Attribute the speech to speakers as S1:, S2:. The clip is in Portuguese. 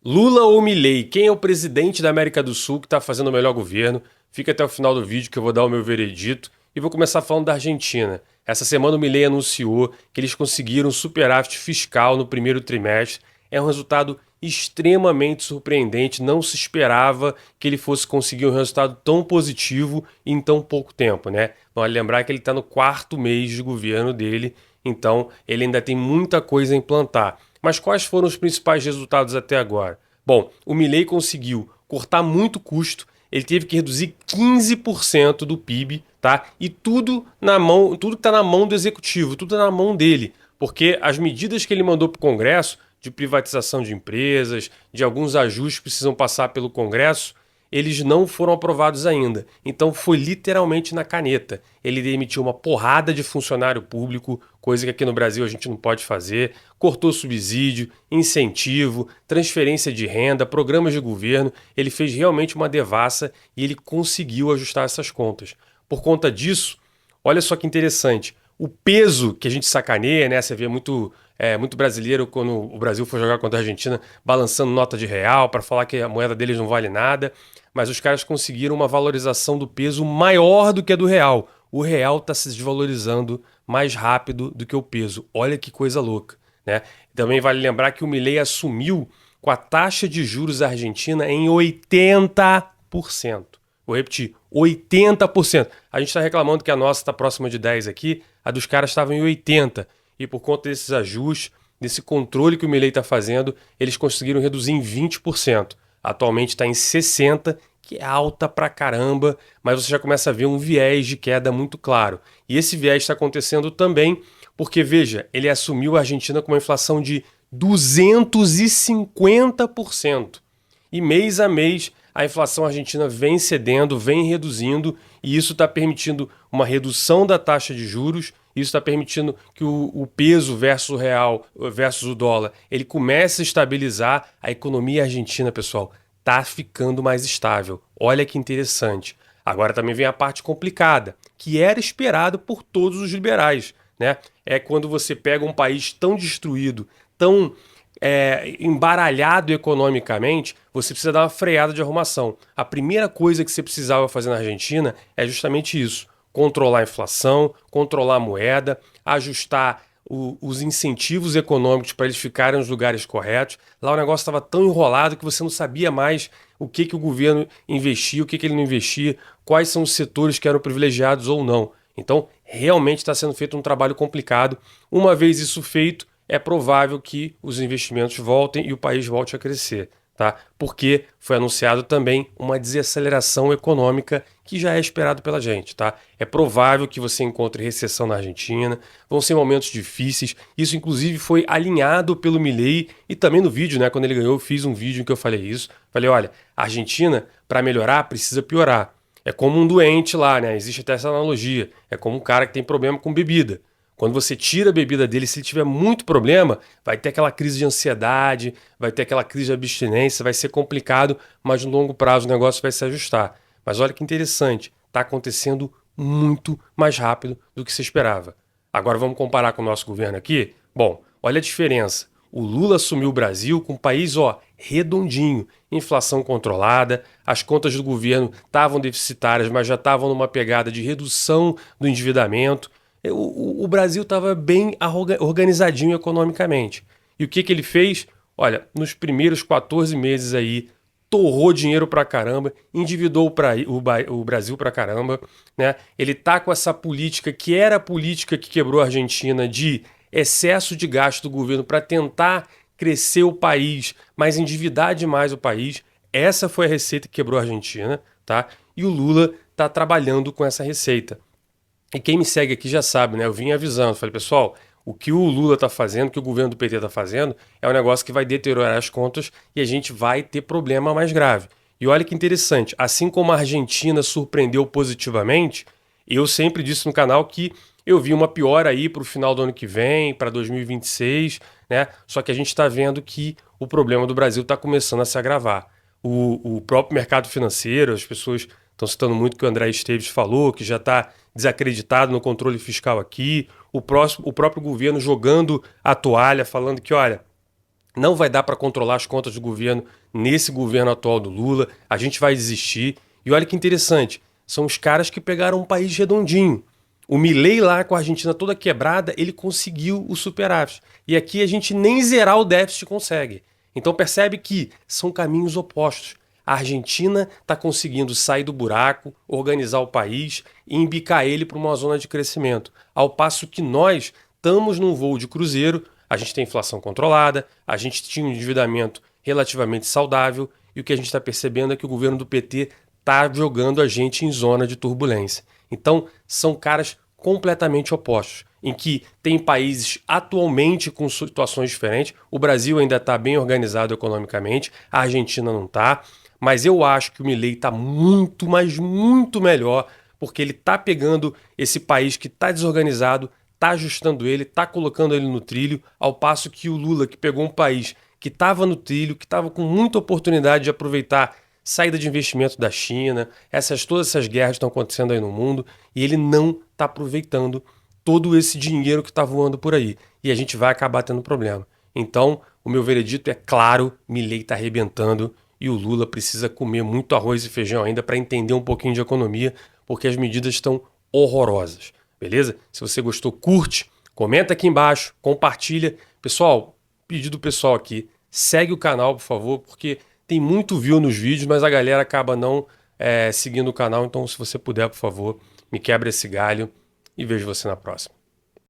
S1: Lula ou Milei? Quem é o presidente da América do Sul que está fazendo o melhor governo? Fica até o final do vídeo que eu vou dar o meu veredito e vou começar falando da Argentina. Essa semana o Milei anunciou que eles conseguiram um superávit fiscal no primeiro trimestre. É um resultado extremamente surpreendente, não se esperava que ele fosse conseguir um resultado tão positivo em tão pouco tempo, né? Vale lembrar que ele está no quarto mês de governo dele, então ele ainda tem muita coisa a implantar. Mas quais foram os principais resultados até agora? Bom, o Milei conseguiu cortar muito custo, ele teve que reduzir 15% do PIB, tá? E tudo na mão, tudo que está na mão do executivo, tudo na mão dele, porque as medidas que ele mandou para o Congresso, de privatização de empresas, de alguns ajustes que precisam passar pelo Congresso, eles não foram aprovados ainda. Então foi literalmente na caneta. Ele demitiu uma porrada de funcionário público, coisa que aqui no Brasil a gente não pode fazer, cortou subsídio, incentivo, transferência de renda, programas de governo. Ele fez realmente uma devassa e ele conseguiu ajustar essas contas. Por conta disso, olha só que interessante. O peso que a gente sacaneia, né? Você vê muito brasileiro quando o Brasil for jogar contra a Argentina balançando nota de real para falar que a moeda deles não vale nada, mas os caras conseguiram uma valorização do peso maior do que a do real. O real está se desvalorizando mais rápido do que o peso. Olha que coisa louca, né? Também vale lembrar que o Milei assumiu com a taxa de juros argentina em 80%. Vou repetir, 80%. A gente está reclamando que a nossa está próxima de 10 aqui, a dos caras estava em 80%. E por conta desses ajustes, desse controle que o Milei está fazendo, eles conseguiram reduzir em 20%. Atualmente está em 60%, que é alta pra caramba, mas você já começa a ver um viés de queda muito claro. E esse viés está acontecendo também porque, veja, ele assumiu a Argentina com uma inflação de 250%. E mês a mês a inflação argentina vem cedendo, vem reduzindo, e isso está permitindo uma redução da taxa de juros. Isso está permitindo que o peso versus o real, versus o dólar, ele comece a estabilizar. A economia argentina, pessoal, está ficando mais estável. Olha que interessante. Agora também vem a parte complicada, que era esperado por todos os liberais, né? É quando você pega um país tão destruído, tão embaralhado economicamente, você precisa dar uma freada de arrumação. A primeira coisa que você precisava fazer na Argentina é justamente isso: controlar a inflação, controlar a moeda, ajustar os incentivos econômicos para eles ficarem nos lugares corretos. Lá o negócio estava tão enrolado que você não sabia mais o que o governo investia, o que ele não investia, quais são os setores que eram privilegiados ou não. Então, realmente está sendo feito um trabalho complicado. Uma vez isso feito, é provável que os investimentos voltem e o país volte a crescer, tá? Porque foi anunciado também uma desaceleração econômica que já é esperado pela gente, tá? É provável que você encontre recessão na Argentina, vão ser momentos difíceis. Isso, inclusive, foi alinhado pelo Milei e também no vídeo, né? Quando ele ganhou, eu fiz um vídeo em que eu falei isso. Falei, olha, a Argentina, para melhorar, precisa piorar. É como um doente lá, né? Existe até essa analogia. É como um cara que tem problema com bebida. Quando você tira a bebida dele, se ele tiver muito problema, vai ter aquela crise de ansiedade, vai ter aquela crise de abstinência, vai ser complicado, mas no longo prazo o negócio vai se ajustar. Mas olha que interessante, está acontecendo muito mais rápido do que se esperava. Agora vamos comparar com o nosso governo aqui? Bom, olha a diferença. O Lula assumiu o Brasil com um país, redondinho, inflação controlada, as contas do governo estavam deficitárias, mas já estavam numa pegada de redução do endividamento. O Brasil estava bem organizadinho economicamente. E o que ele fez? Olha, nos primeiros 14 meses aí, torrou dinheiro pra caramba, endividou o Brasil pra caramba, né? Ele tá com essa política que era a política que quebrou a Argentina, de excesso de gasto do governo para tentar crescer o país, mas endividar demais o país. Essa foi a receita que quebrou a Argentina, tá? E o Lula tá trabalhando com essa receita. E quem me segue aqui já sabe, né? Eu vim avisando, falei, pessoal, o que o Lula está fazendo, o que o governo do PT está fazendo, é um negócio que vai deteriorar as contas e a gente vai ter problema mais grave. E olha que interessante, assim como a Argentina surpreendeu positivamente, eu sempre disse no canal que eu vi uma piora aí para o final do ano que vem, para 2026, né? Só que a gente está vendo que o problema do Brasil está começando a se agravar. O próprio mercado financeiro, as pessoas estão citando muito o que o André Esteves falou, que já está desacreditado no controle fiscal aqui, o próprio governo jogando a toalha, falando que, olha, Não vai dar para controlar as contas do governo nesse governo atual do Lula. A gente vai desistir. E olha que interessante, são os caras que pegaram um país redondinho. O Milei lá com a Argentina toda quebrada, ele conseguiu o superávit. E aqui a gente nem zerar o déficit consegue. Então percebe que são caminhos opostos. A Argentina está conseguindo sair do buraco, organizar o país e embicar ele para uma zona de crescimento. Ao passo que nós estamos num voo de cruzeiro, a gente tem inflação controlada, a gente tinha um endividamento relativamente saudável e o que a gente está percebendo é que o governo do PT está jogando a gente em zona de turbulência. Então, são caras completamente opostos, em que tem países atualmente com situações diferentes. O Brasil ainda está bem organizado economicamente, a Argentina não está, mas eu acho que o Milei está muito, mas muito melhor, porque ele está pegando esse país que está desorganizado, está ajustando ele, está colocando ele no trilho, ao passo que o Lula, que pegou um país que estava no trilho, que estava com muita oportunidade de aproveitar saída de investimento da China, todas essas guerras estão acontecendo aí no mundo, e ele não está aproveitando todo esse dinheiro que está voando por aí. E a gente vai acabar tendo problema. Então, o meu veredito é claro, Milei está arrebentando e o Lula precisa comer muito arroz e feijão ainda para entender um pouquinho de economia, porque as medidas estão horrorosas. Beleza? Se você gostou, curte, comenta aqui embaixo, compartilha. Pessoal, pedido pessoal aqui, segue o canal, por favor, porque tem muito view nos vídeos, mas a galera acaba não seguindo o canal. Então, se você puder, por favor, me quebra esse galho e vejo você na próxima.